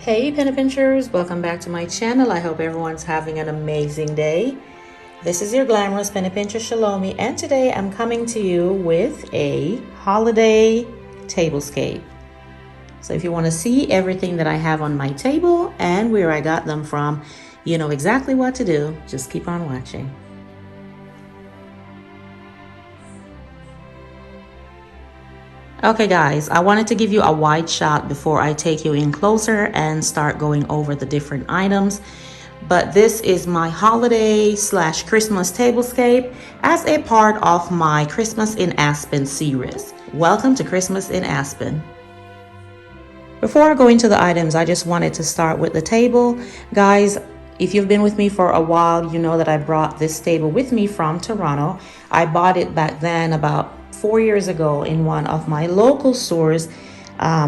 Hey penny pinchers, welcome back to my channel. I hope everyone's having an amazing day. This is your glamorous penny pincher Chelomie, and today I'm coming to you with a holiday tablescape. So if you want to see everything that I have on my table and where I got them from, you know exactly what to do. Just keep on watching. Okay guys, I wanted to give you a wide shot before I take you in closer and start going over the different items. But this is my holiday / Christmas tablescape as a part of my Christmas in Aspen series. Welcome to Christmas in Aspen. Before I go into the items, I just wanted to start with the table. Guys, if you've been with me for a while, you know that I brought this table with me from Toronto. I bought it back then about 4 years ago in one of my local stores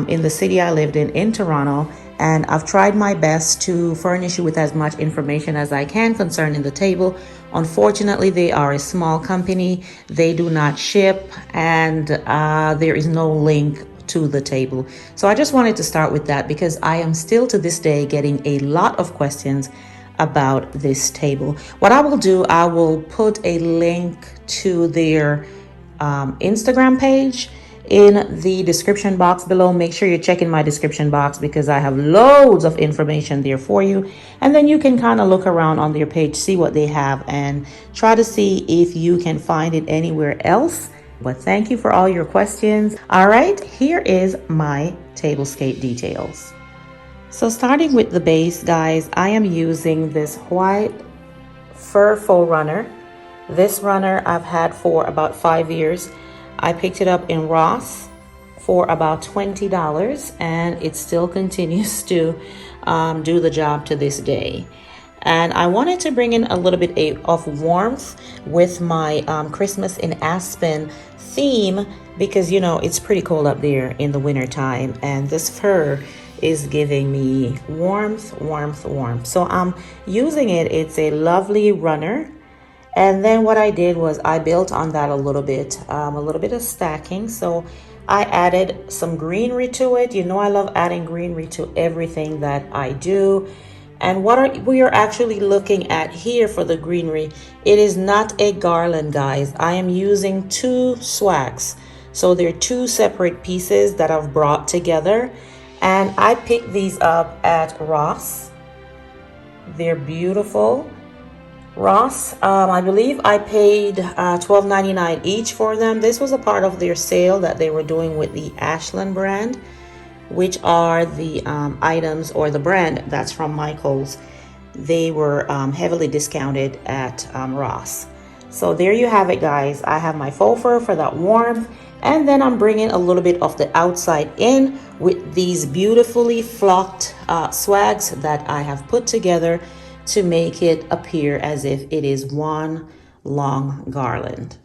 in the city I lived in Toronto, and I've tried my best to furnish you with as much information as I can concerning the table. Unfortunately, they are a small company, they do not ship, and there is no link to the table. So I just wanted to start with that because I am still to this day getting a lot of questions about this table. What I will do, I will put a link to their Instagram page in the description box below. Make sure you're checking my description box because I have loads of information there for you, and then you can kind of look around on their page, see what they have, and try to see if you can find it anywhere else. But thank you for all your questions. All right, here is my tablescape details. So starting with the base, guys, I am using this white fur faux runner. This runner I've had for about 5 years. I picked it up in Ross for about $20, and it still continues to do the job to this day. And I wanted to bring in a little bit of warmth with my Christmas in Aspen theme because, you know, it's pretty cold up there in the winter time, and this fur is giving me warmth. So I'm using it. It's a lovely runner. And then what I did was I built on that a little bit of stacking. So I added some greenery to it. You know, I love adding greenery to everything that I do. And what we are actually looking at here for the greenery, it is not a garland, guys. I am using 2 swags. So they're 2 separate pieces that I've brought together. And I picked these up at Ross. They're beautiful. Ross, I believe I paid $12.99 each for them. This was a part of their sale that they were doing with the Ashland brand, which are the items, or the brand that's from Michael's. They were heavily discounted at Ross. So there you have it, guys. I have my faux fur for that warmth, and then I'm bringing a little bit of the outside in with these beautifully flocked swags that I have put together to make it appear as if it is one long garland.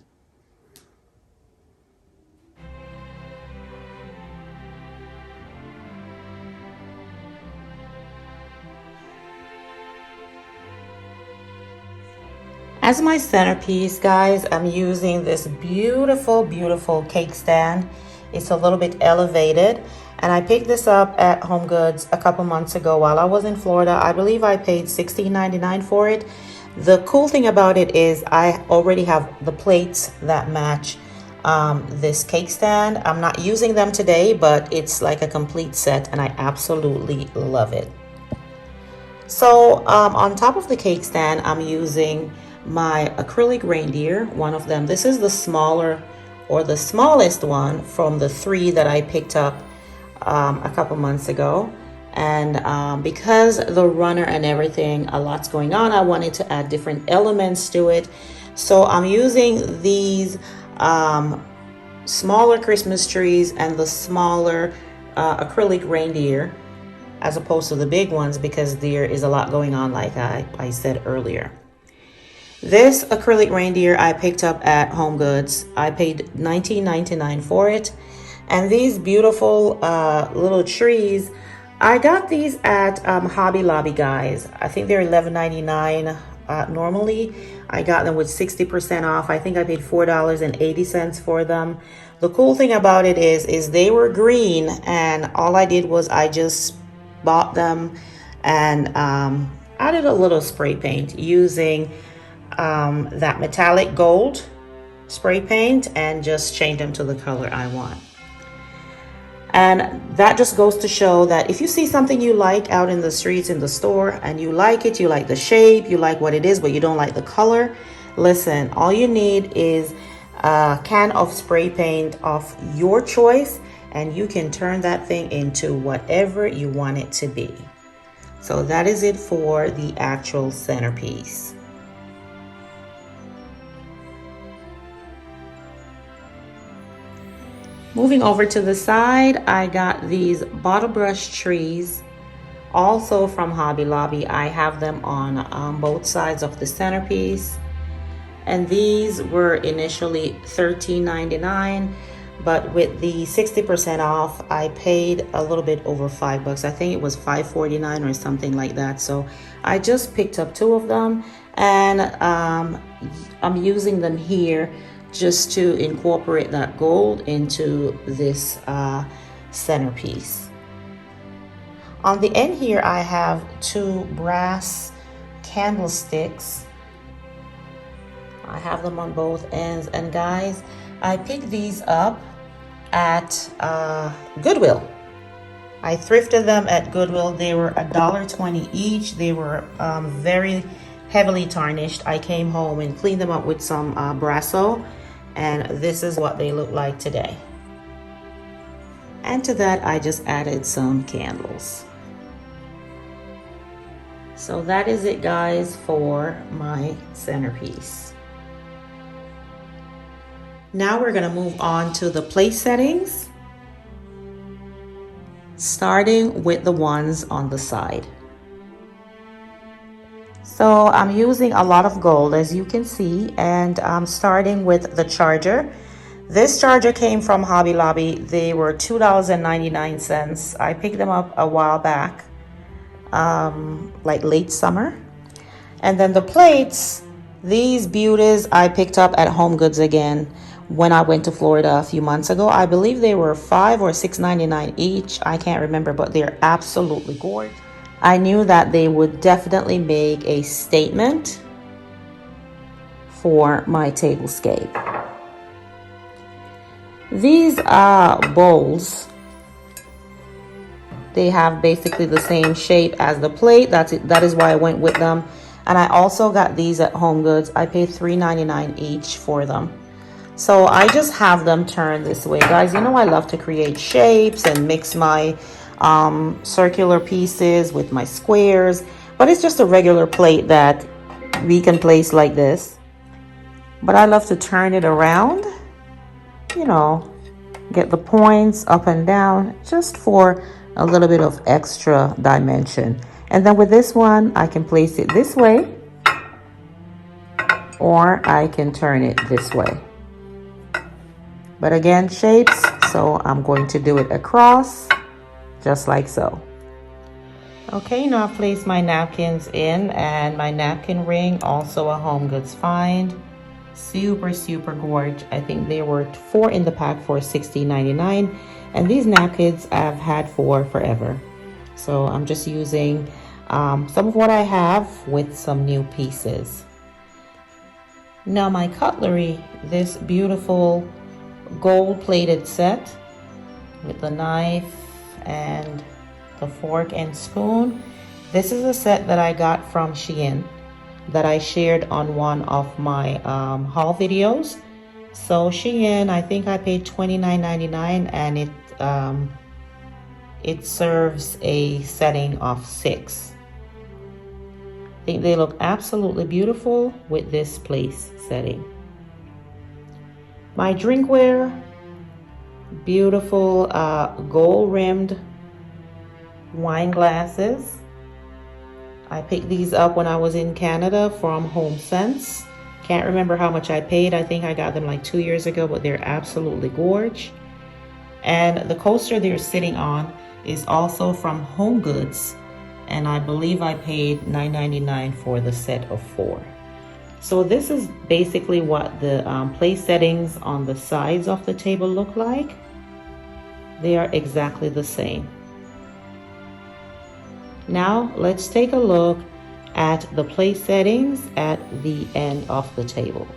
As my centerpiece, guys, I'm using this beautiful cake stand. It's a little bit elevated, and I picked this up at Home Goods a couple months ago while I was in Florida. I believe I paid $16.99 for it. The cool thing about it is I already have the plates that match this cake stand. I'm not using them today, but it's like a complete set, and I absolutely love it. So on top of the cake stand, I'm using my acrylic reindeer, one of them. This is the smaller, or the smallest one from the 3 that I picked up a couple months ago. And because the runner and everything, a lot's going on, I wanted to add different elements to it. So I'm using these smaller Christmas trees and the smaller acrylic reindeer as opposed to the big ones because there is a lot going on, like I said earlier. This acrylic reindeer I picked up at Home Goods. I paid $19.99 for it. And these beautiful little trees, I got these at Hobby Lobby, guys. I think they're $11.99 normally. I got them with 60% off. I think I paid $4.80 for them. The cool thing about it is they were green, and all I did was I just bought them and added a little spray paint using that metallic gold spray paint and just change them to the color I want. And that just goes to show that if you see something you like out in the streets, in the store, and you like it, you like the shape, you like what it is, but you don't like the color, listen, all you need is a can of spray paint of your choice, and you can turn that thing into whatever you want it to be. So that is it for the actual centerpiece. Moving over to the side, I got these bottle brush trees, also from Hobby Lobby. I have them on both sides of the centerpiece. And these were initially $13.99, but with the 60% off, I paid a little bit over $5. I think it was $5.49 or something like that. So I just picked up 2 of them, and I'm using them here just to incorporate that gold into this centerpiece. On the end here, I have 2 brass candlesticks. I have them on both ends, and guys, I picked these up at Goodwill. I thrifted them at Goodwill. They were $1.20 each. They were very heavily tarnished. I came home and cleaned them up with some Brasso, and this is what they look like today. And to that, I just added some candles. So that is it, guys, for my centerpiece. Now we're gonna move on to the place settings, starting with the ones on the side. So I'm using a lot of gold, as you can see, and I'm starting with the charger. This charger came from Hobby Lobby. They were $2.99. I picked them up a while back, like late summer. And then the plates, these beauties I picked up at Home Goods again when I went to Florida a few months ago. I believe they were $5 or $6.99 each. I can't remember, but they're absolutely gorgeous. I knew that they would definitely make a statement for my tablescape. These bowls, they have basically the same shape as the plate. That is why I went with them. And I also got these at Home Goods. I paid $3.99 each for them. So I just have them turned this way. Guys, you know I love to create shapes and mix my circular pieces with my squares, but it's just a regular plate that we can place like this. But I love to turn it around, you know, get the points up and down just for a little bit of extra dimension. And then with this one, I can place it this way, or I can turn it this way. But again, shapes, so I'm going to do it across, just like so. Okay, now I've placed my napkins in, and my napkin ring, also a Home Goods find. Super, super gorgeous. I think there were 4 in the pack for $16.99, and these napkins I've had for forever. So I'm just using some of what I have with some new pieces. Now my cutlery, this beautiful gold-plated set with the knife and the fork and spoon. This is a set that I got from Shein that I shared on one of my haul videos. So Shein, I think I paid $29.99, and it serves a setting of 6. I think they look absolutely beautiful with this place setting. My drinkware, beautiful gold-rimmed wine glasses. I picked these up when I was in Canada from HomeSense. Can't remember how much I paid. I think I got them like 2 years ago, but they're absolutely gorgeous. And the coaster they're sitting on is also from Home Goods, and I believe I paid $9.99 for the set of 4. So this is basically what the place settings on the sides of the table look like. They are exactly the same. Now let's take a look at the place settings at the end of the table.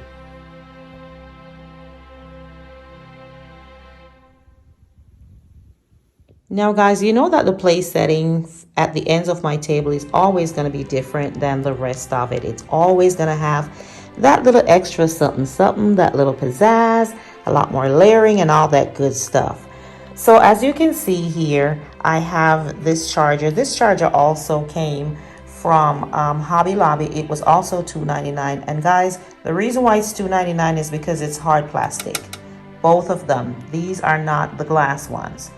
Now guys, you know that the place settings at the ends of my table is always going to be different than the rest of it. It's always going to have that little extra something something, that little pizzazz, a lot more layering and all that good stuff. So as you can see here, I have this charger. This charger also came from Hobby Lobby. It was also $2.99. And guys, the reason why it's $2.99 is because it's hard plastic. Both of them. These are not the glass ones.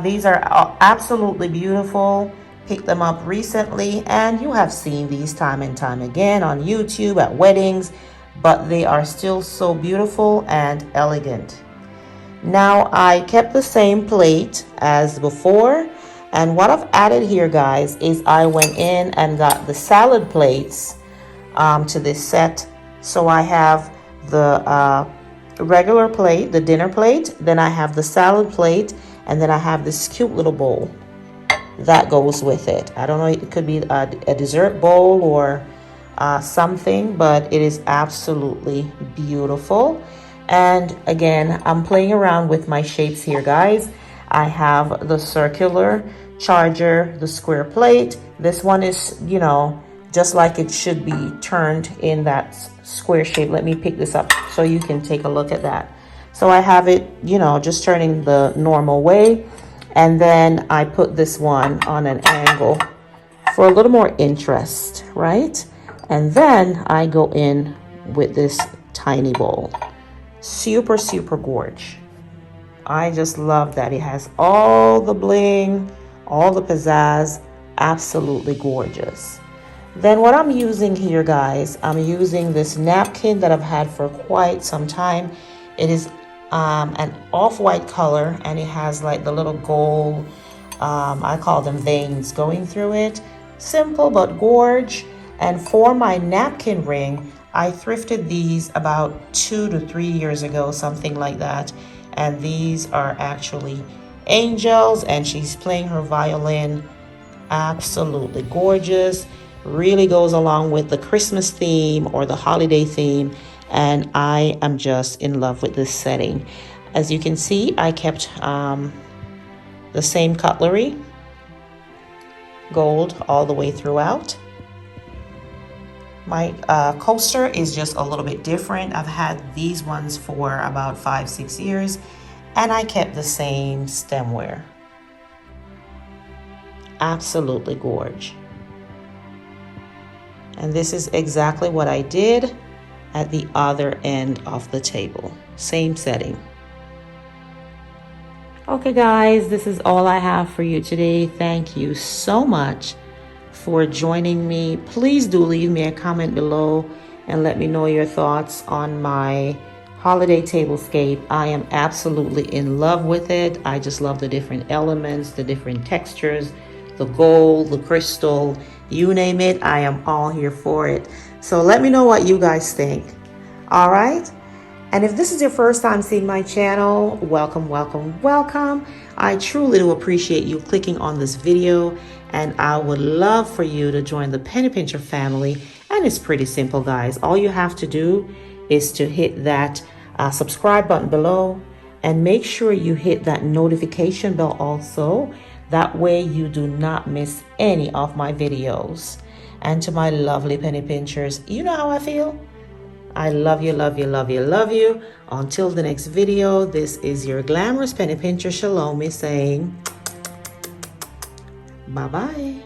These are absolutely beautiful. Picked them up recently, and you have seen these time and time again on YouTube at weddings, but they are still so beautiful and elegant. Now I kept the same plate as before, and what I've added here, guys, is I went in and got the salad plates to this set. So I have the regular plate, the dinner plate, then I have the salad plate, and then I have this cute little bowl that goes with it. I don't know, it could be a dessert bowl or something, but it is absolutely beautiful. And again, I'm playing around with my shapes here, guys. I have the circular charger, the square plate. This one is, you know, just like it should be turned in that square shape. Let me pick this up so you can take a look at that. So I have it, you know, just turning the normal way. And then I put this one on an angle for a little more interest, right? And then I go in with this tiny bowl. Super, super gorge. I just love that. It has all the bling, all the pizzazz, absolutely gorgeous. Then what I'm using here, guys, I'm using this napkin that I've had for quite some time. It is an off-white color, and it has like the little gold, I call them veins going through it. Simple but gorge. And for my napkin ring, I thrifted these about 2 to 3 years ago, something like that. And these are actually angels, and she's playing her violin. Absolutely gorgeous. Really goes along with the Christmas theme or the holiday theme. And I am just in love with this setting. As you can see, I kept the same cutlery, gold all the way throughout. My coaster is just a little bit different. I've had these ones for about 5-6 years, and I kept the same stemware. Absolutely gorge. And this is exactly what I did at the other end of the table. Same setting. Okay guys, this is all I have for you today. Thank you so much for joining me. Please do leave me a comment below and let me know your thoughts on my holiday tablescape. I am absolutely in love with it. I just love the different elements, the different textures, the gold, the crystal, you name it. I am all here for it. So let me know what you guys think. All right. And if this is your first time seeing my channel, welcome, welcome, welcome. I truly do appreciate you clicking on this video, and I would love for you to join the Penny Pincher family. And it's pretty simple, guys. All you have to do is to hit that subscribe button below, and make sure you hit that notification bell also. That way you do not miss any of my videos. And to my lovely penny pinchers, you know how I feel. I love you, love you, love you, love you. Until the next video, this is your glamorous penny pincher, ChelomieC, saying bye-bye.